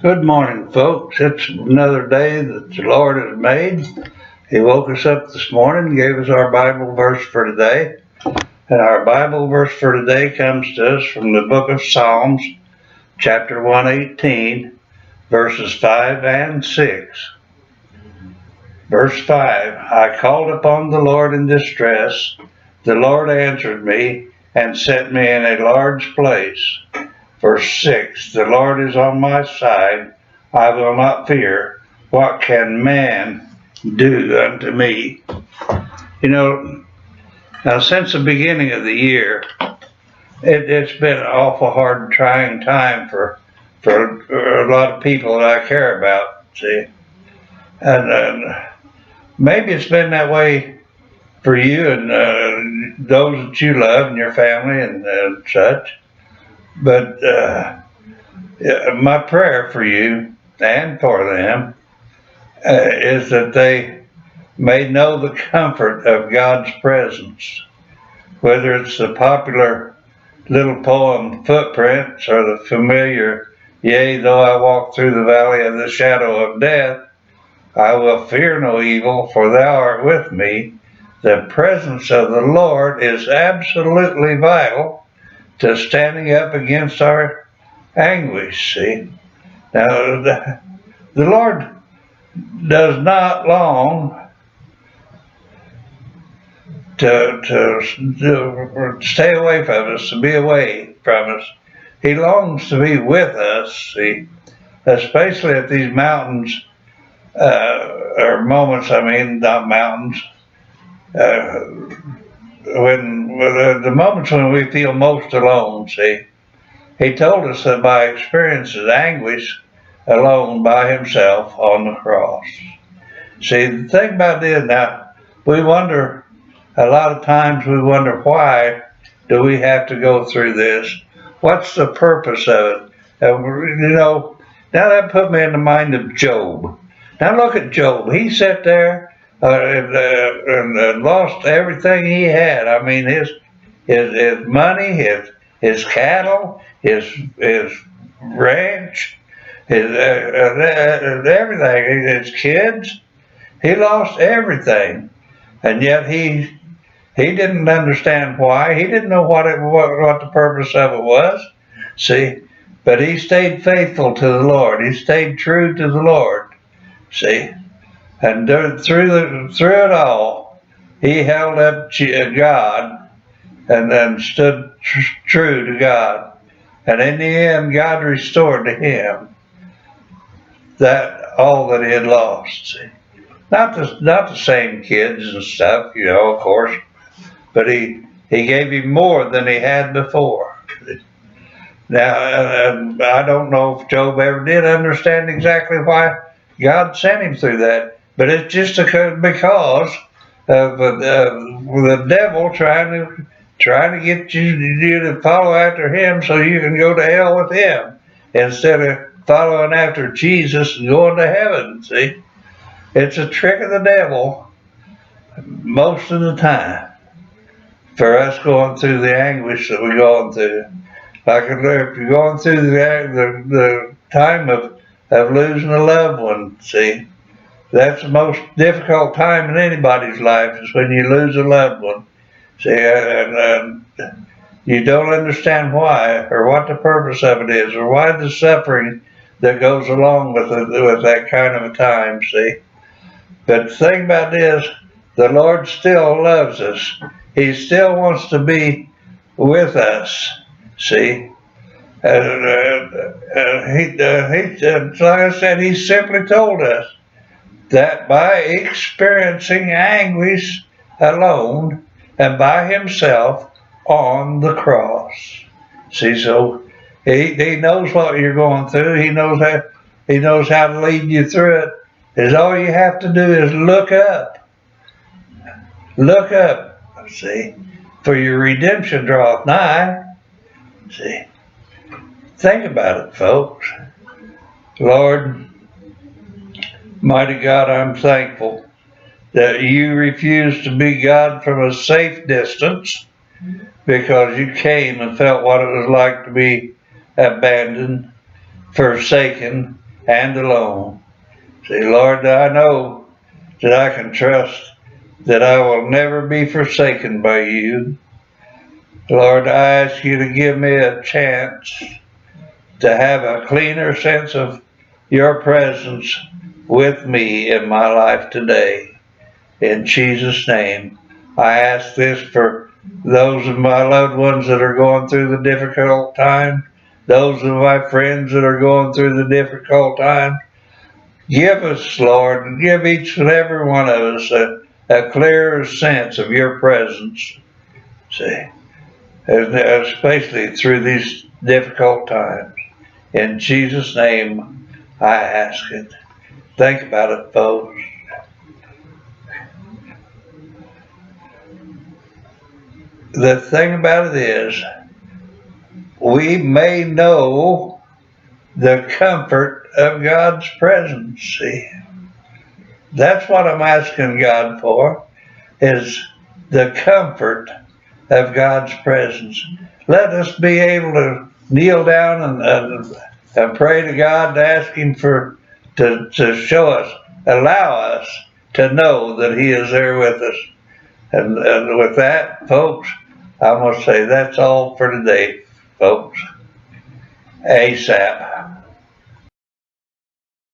Good morning, folks. It's another day that the Lord has made. He woke us up this morning and gave us our Bible verse for today. And our Bible verse for today comes to us from the book of Psalms, chapter 118, verses 5 and 6. Verse 5, I called upon the Lord in distress. The Lord answered me and set me in a large place. Verse 6, the Lord is on my side. I will not fear. What can man do unto me? You know, now since the beginning of the year, it's been an awful hard and trying time for a lot of people that I care about, see. And maybe it's been that way for you and those that you love and your family and such. But my prayer for you and for them is that they may know the comfort of God's presence, whether it's the popular little poem Footprints or the familiar, Yea, though I walk through the valley of the shadow of death, I will fear no evil, for thou art with me. The presence of the Lord is absolutely vital to standing up against our anguish, see. Now, the Lord does not long to stay away from us, to be away from us. He longs to be with us, see, especially at these mountains, or moments, not mountains, when the moments when we feel most alone, see. He told us that by experiencing anguish alone by himself on the cross. See, the thing about this now, we wonder, a lot of times we wonder, why do we have to go through this? What's the purpose of it? Now that put me in the mind of Job. Now look at Job. He sat there and lost everything he had. I mean, his money, his cattle, his ranch, his everything, his kids. He lost everything, and yet he didn't understand why. He didn't know what the purpose of it was. See, but he stayed faithful to the Lord. He stayed true to the Lord. See. And through it all, he held up God and then stood true to God. And in the end, God restored to him all that he had lost. See? Not the same kids and stuff, of course, but he gave him more than he had before. Now, I don't know if Job ever did understand exactly why God sent him through that. But it's just because of the devil trying to get you to follow after him so you can go to hell with him instead of following after Jesus and going to heaven, see. It's a trick of the devil most of the time for us going through the anguish that we're going through. Like if you're going through the time of losing a loved one, see. That's the most difficult time in anybody's life, is when you lose a loved one. See, and you don't understand why, or what the purpose of it is, or why the suffering that goes along with that kind of a time, see. But the thing about this, the Lord still loves us. He still wants to be with us, see. Like I said, he simply told us that by experiencing anguish alone and by himself on the cross. See, so he knows what you're going through. He knows how to lead you through it. Is all you have to do is look up. Look up, see, for your redemption draweth nigh. See, think about it, folks. Lord, mighty God, I'm thankful that you refused to be God from a safe distance, because you came and felt what it was like to be abandoned, forsaken, and alone. See, Lord, I know that I can trust that I will never be forsaken by you. Lord, I ask you to give me a chance to have a cleaner sense of your presence with me in my life today. In Jesus' name, I ask this for those of my loved ones that are going through the difficult time, those of my friends that are going through the difficult time. Give us, Lord, give each and every one of us a clearer sense of your presence, see, especially through these difficult times. In Jesus' name, I ask it. Think about it, folks. The thing about it is, we may know the comfort of God's presence. See, that's what I'm asking God for, is the comfort of God's presence. Let us be able to kneel down and pray to God, to ask Him to show us, allow us to know that He is there with us. And with that, folks, I'm going to say that's all for today, folks. ASAP.